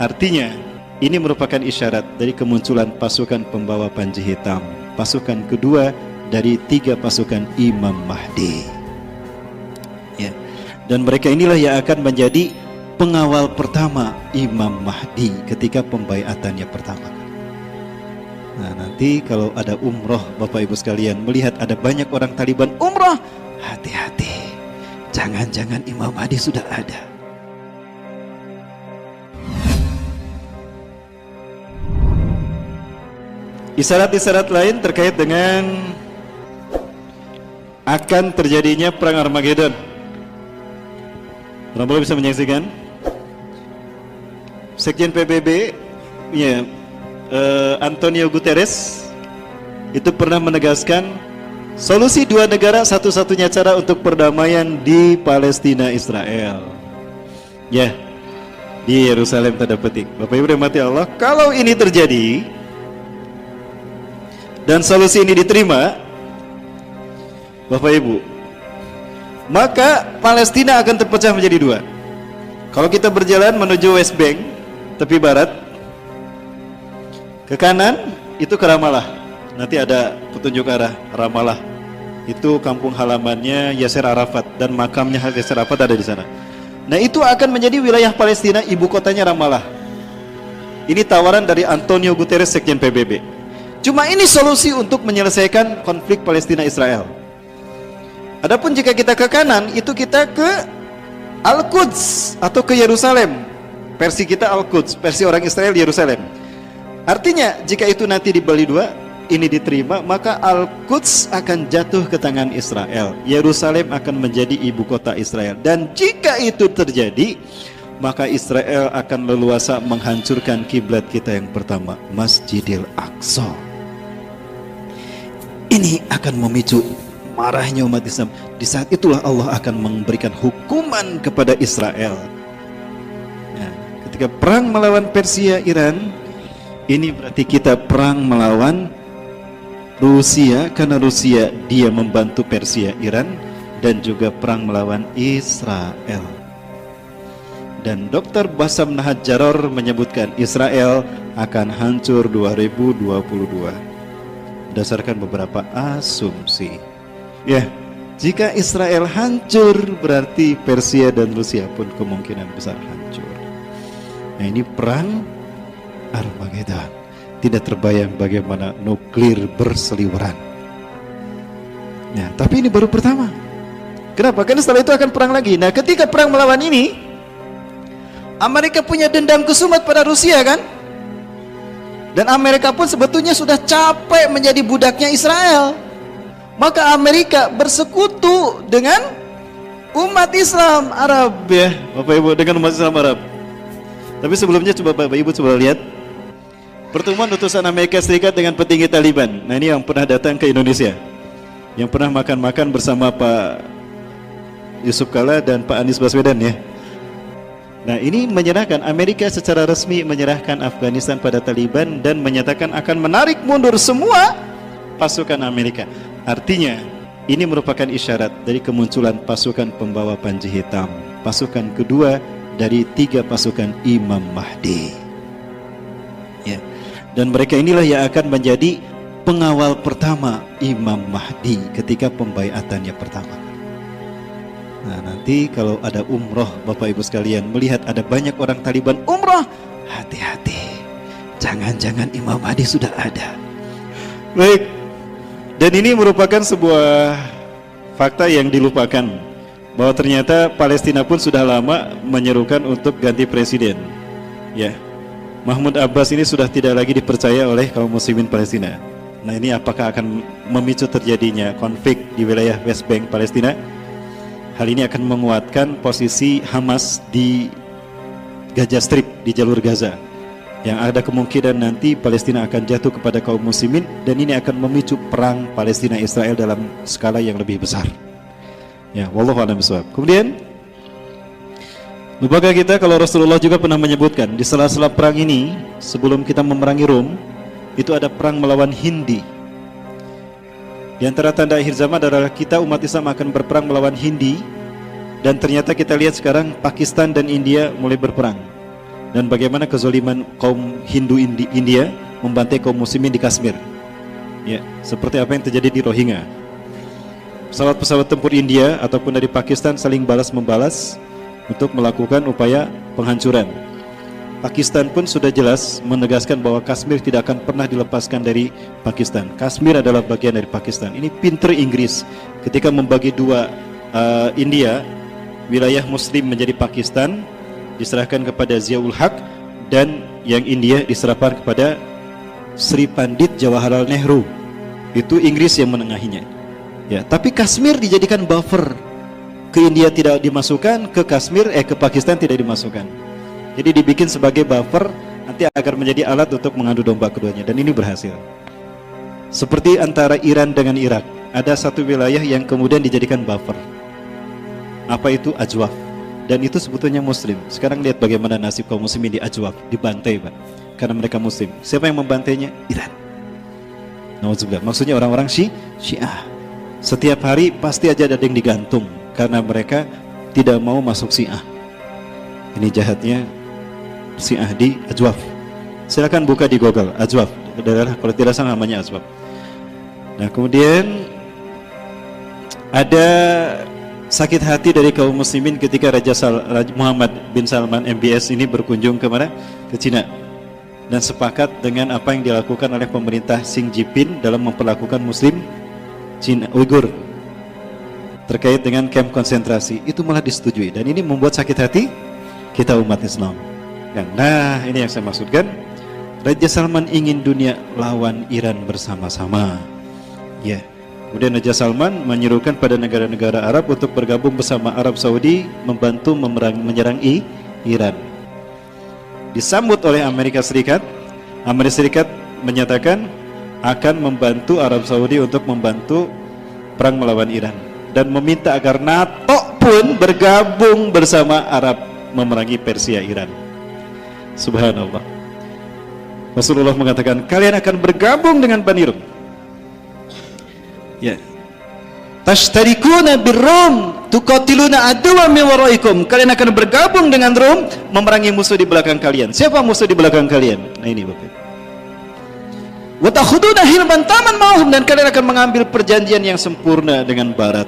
Artinya, ini merupakan isyarat dari kemunculan pasukan pembawa panji hitam, pasukan kedua dari 3 pasukan Imam Mahdi. Ya. Dan mereka inilah yang akan menjadi pengawal pertama Imam Mahdi ketika pembaiatannya pertama. Nah, nanti kalau ada umroh, Bapak Ibu sekalian, melihat ada banyak orang Taliban umroh, hati-hati, jangan-jangan Imam Mahdi sudah ada. Isyarat-isyarat lain terkait dengan akan terjadinya perang Armageddon. Orang bisa menyaksikan? Sekjen PBB, ya, Antonio Guterres itu pernah menegaskan solusi 2 negara satu-satunya cara untuk perdamaian di Palestina Israel. Ya, di Yerusalem tanda petik. Bapak Ibu rahmati Allah, kalau ini terjadi dan solusi ini diterima, Bapak Ibu, maka Palestina akan terpecah menjadi 2. Kalau kita berjalan menuju West Bank, tepi barat, ke kanan itu ke Ramallah. Nanti ada petunjuk arah Ramallah. Itu kampung halamannya Yasser Arafat dan makamnya Yasser Arafat ada di sana. Nah, itu akan menjadi wilayah Palestina, ibu kotanya Ramallah. Ini tawaran dari Antonio Guterres, Sekjen PBB. Cuma ini solusi untuk menyelesaikan konflik Palestina Israel. Adapun jika kita ke kanan, itu kita ke Al-Quds atau ke Yerusalem. Versi kita Al-Quds, versi orang Israel Yerusalem. Artinya jika itu nanti dibagi 2, ini diterima, maka Al-Quds akan jatuh ke tangan Israel. Yerusalem akan menjadi ibu kota Israel. Dan jika itu terjadi, maka Israel akan leluasa menghancurkan kiblat kita yang pertama, Masjidil Aqsa. Ini akan memicu marahnya umat Islam. Di saat itulah Allah akan memberikan hukuman kepada Israel. Nah, ketika perang melawan Persia, Iran, ini berarti kita perang melawan Rusia, karena Rusia dia membantu Persia, Iran, dan juga perang melawan Israel. Dan Dr. Bassam Nahjar menyebutkan Israel akan hancur 2022 berdasarkan beberapa asumsi. Ya, jika Israel hancur berarti Persia dan Rusia pun kemungkinan besar hancur. Nah, ini perang Armageddon. Tidak terbayang bagaimana nuklir berseliweran. Nah, tapi ini baru pertama. Kenapa? Karena setelah itu akan perang lagi. Nah, ketika perang melawan ini, Amerika punya dendam kesumat pada Rusia, kan? Dan Amerika pun sebetulnya sudah capek menjadi budaknya Israel. Maka Amerika bersekutu dengan umat Islam Arab, ya Bapak Ibu, dengan umat Islam Arab. Tapi sebelumnya coba Bapak Ibu coba lihat pertemuan utusan Amerika Serikat dengan petinggi Taliban. Nah, ini yang pernah datang ke Indonesia, yang pernah makan-makan bersama Pak Yusuf Kalla dan Pak Anies Baswedan, ya. Nah, ini menyerahkan, Amerika secara resmi menyerahkan Afghanistan pada Taliban dan menyatakan akan menarik mundur semua pasukan Amerika. Artinya, ini merupakan isyarat dari kemunculan pasukan pembawa panji hitam, pasukan kedua dari 3 pasukan Imam Mahdi. Ya. Dan mereka inilah yang akan menjadi pengawal pertama Imam Mahdi ketika pembaiatannya pertama. Nah, nanti kalau ada umroh, Bapak Ibu sekalian, melihat ada banyak orang Taliban umroh, hati-hati, jangan-jangan Imam Mahdi sudah ada. Baik, dan ini merupakan sebuah fakta yang dilupakan, bahwa ternyata Palestina pun sudah lama menyerukan untuk ganti presiden. Ya, Mahmud Abbas ini sudah tidak lagi dipercaya oleh kaum muslimin Palestina. Nah, ini apakah akan memicu terjadinya konflik di wilayah West Bank Palestina? Hal ini akan menguatkan posisi Hamas di Gaza Strip, di jalur Gaza, yang ada kemungkinan nanti Palestina akan jatuh kepada kaum muslimin, dan ini akan memicu perang Palestina Israel dalam skala yang lebih besar. Ya, wallahu a'lam bishawab. Kemudian, lupakah kita kalau Rasulullah juga pernah menyebutkan di sela-sela perang ini, sebelum kita memerangi Rom, itu ada perang melawan Hindi. Di antara tanda akhir zaman adalah kita umat Islam akan berperang melawan Hindi. Dan ternyata kita lihat sekarang Pakistan dan India mulai berperang. dan bagaimana kezaliman kaum Hindu India membantai kaum muslimin di Kashmir. Ya, seperti apa yang terjadi di Rohingya. Pesawat-pesawat tempur India ataupun dari Pakistan saling balas-membalas untuk melakukan upaya penghancuran. Pakistan pun sudah jelas menegaskan bahwa Kashmir tidak akan pernah dilepaskan dari Pakistan. Kashmir adalah bagian dari Pakistan. Ini pinter Inggris ketika membagi dua India, wilayah Muslim menjadi Pakistan, diserahkan kepada Ziaul Haq, dan yang India diserahkan kepada Sri Pandit Jawaharlal Nehru. Itu Inggris yang menengahinya. Ya, tapi Kashmir dijadikan buffer. Ke India tidak dimasukkan, ke Pakistan tidak dimasukkan. Jadi dibikin sebagai buffer nanti agar menjadi alat untuk mengadu domba keduanya, dan ini berhasil. Seperti antara Iran dengan Irak, ada satu wilayah yang kemudian dijadikan buffer. Apa itu? Ajwaf. Dan itu sebetulnya Muslim. Sekarang lihat bagaimana nasib kaum muslimin di Ajwaf, dibantai, Pak, karena mereka Muslim. Siapa yang membantainya? Iran. Nauzubillah. Maksudnya orang-orang Syiah. Setiap hari pasti aja ada yang digantung karena mereka tidak mau masuk Syiah. Ini jahatnya Syiah di Ajwaf. Silakan buka di Google Ajwaf. Daerah, kalau tidak salah namanya Ajwaf. Nah, kemudian ada sakit hati dari kaum muslimin ketika Raja Muhammad bin Salman MBS ini berkunjung kemana? Ke Cina, dan sepakat dengan apa yang dilakukan oleh pemerintah Xi Jinping dalam memperlakukan muslim Cina Uighur terkait dengan kamp konsentrasi. Itu malah disetujui, dan ini membuat sakit hati kita umat Islam. Nah, ini yang saya maksudkan. Raja Salman ingin dunia lawan Iran bersama-sama. Ya. Kemudian Raja Salman menyerukan pada negara-negara Arab untuk bergabung bersama Arab Saudi membantu menyerang Iran. Disambut oleh Amerika Serikat. Amerika Serikat menyatakan akan membantu Arab Saudi untuk membantu perang melawan Iran, dan meminta agar NATO pun bergabung bersama Arab memerangi Persia Iran. Subhanallah. Rasulullah mengatakan, kalian akan bergabung dengan Bani Rum. Ya. Tashtarikuna birrum tuqatiluna aduwwa min waraikum. Kalian akan bergabung dengan Rum memerangi musuh di belakang kalian. Siapa musuh di belakang kalian? Nah, ini Bapak. Wa takhuduna hilman taman ma'hum, dan kalian akan mengambil perjanjian yang sempurna dengan barat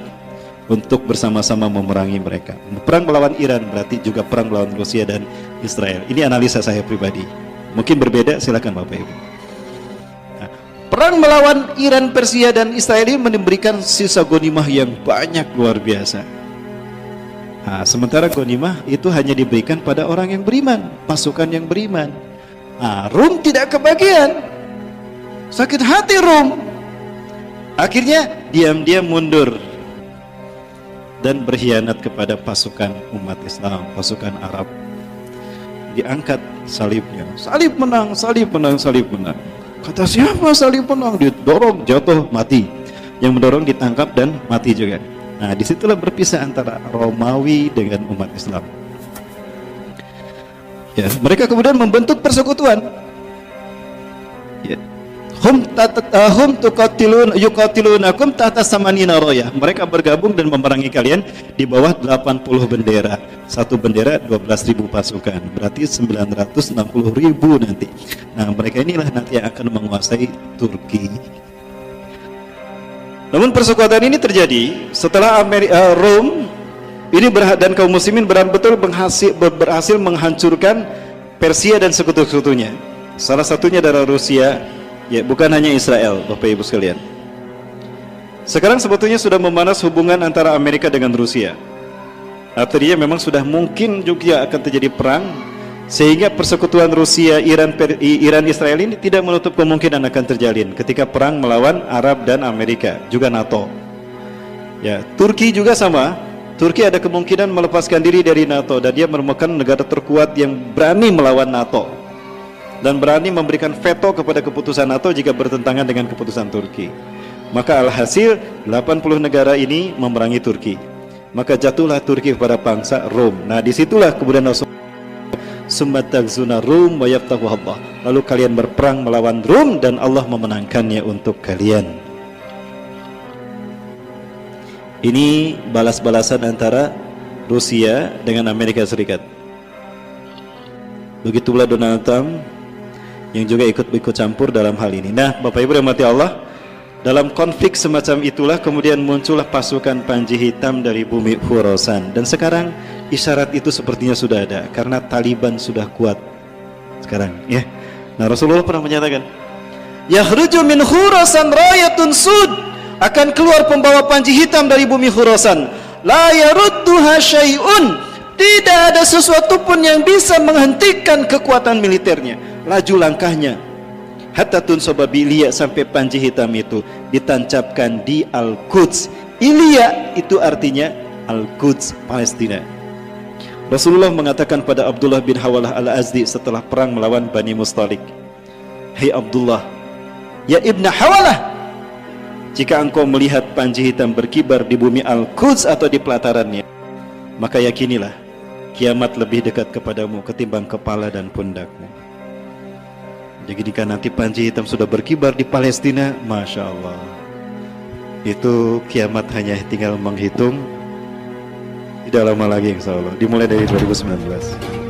untuk bersama-sama memerangi mereka. Perang melawan Iran berarti juga perang melawan Rusia dan Israel. Ini analisa saya pribadi. Mungkin berbeda, silakan Bapak Ibu. Nah, perang melawan Iran, Persia dan Israel ini memberikan sisa ghanimah yang banyak, luar biasa. Nah, sementara ghanimah itu hanya diberikan pada orang yang beriman, pasukan yang beriman. Nah, Rum tidak kebagian. Sakit hati Rum. Akhirnya diam-diam mundur dan berkhianat kepada pasukan umat Islam, pasukan Arab. Diangkat salibnya. Salib menang, salib menang, salib menang. Kata siapa salib menang? Didorong, jatuh, mati. Yang mendorong ditangkap dan mati juga. Nah, disitulah berpisah antara Romawi dengan umat Islam. Ya, mereka kemudian membentuk persekutuan. Ya. Hum yuqatilunakum tahta samanina rayah. Mereka bergabung dan memerangi kalian di bawah 80 bendera. Satu bendera 12.000 pasukan. Berarti 960.000 nanti. Nah, mereka inilah nanti yang akan menguasai Turki. Namun persekutuan ini terjadi setelah Rom ini dan kaum muslimin betul-betul berhasil menghancurkan Persia dan sekutu-sekutunya. Salah satunya adalah Rusia. Ya, bukan hanya Israel, Bapak Ibu sekalian. Sekarang sebetulnya sudah memanas hubungan antara Amerika dengan Rusia. Artinya memang sudah mungkin juga akan terjadi perang, sehingga persekutuan Rusia, Iran, Israel ini tidak menutup kemungkinan akan terjalin ketika perang melawan Arab dan Amerika, juga NATO. Ya, Turki juga sama. Turki ada kemungkinan melepaskan diri dari NATO, dan dia merupakan negara terkuat yang berani melawan NATO dan berani memberikan veto kepada keputusan NATO jika bertentangan dengan keputusan Turki. Maka alhasil 80 negara ini memerangi Turki. Maka jatuhlah Turki kepada bangsa Rom. Nah, disitulah kemudian Summatagzuna Rum wa yaftahu Allah. Lalu kalian berperang melawan Rom dan Allah memenangkannya untuk kalian. Ini balas-balasan antara Rusia dengan Amerika Serikat. Begitu pula Donald Trump yang juga ikut campur dalam hal ini. Nah, Bapak Ibu rahmati Allah, dalam konflik semacam itulah kemudian muncullah pasukan Panji Hitam dari bumi Khurasan. Dan sekarang isyarat itu sepertinya sudah ada karena Taliban sudah kuat sekarang, ya. Nah, Rasulullah pernah menyatakan, "Yakhruju min Khurasan rayatun sud." Akan keluar pembawa Panji Hitam dari bumi Khurasan. La yarudduha syai'un. Tidak ada sesuatu pun yang bisa menghentikan kekuatan militernya, laju langkahnya. Hatta tunsoba bi Ilya, sampai Panji Hitam itu ditancapkan di Al-Quds. Ilya itu artinya Al-Quds, Palestina. Rasulullah mengatakan pada Abdullah bin Hawalah Al-Azdi setelah perang melawan Bani Mustalik, "Hai Abdullah, ya Ibn Hawalah, jika engkau melihat Panji Hitam berkibar di bumi Al-Quds atau di pelatarannya, maka yakinilah kiamat lebih dekat kepadamu ketimbang kepala dan pundakmu." Jadi jika nanti Panji Hitam sudah berkibar di Palestina, Masya Allah, itu kiamat hanya tinggal menghitung. Tidak lama lagi insya Allah, dimulai dari 2019.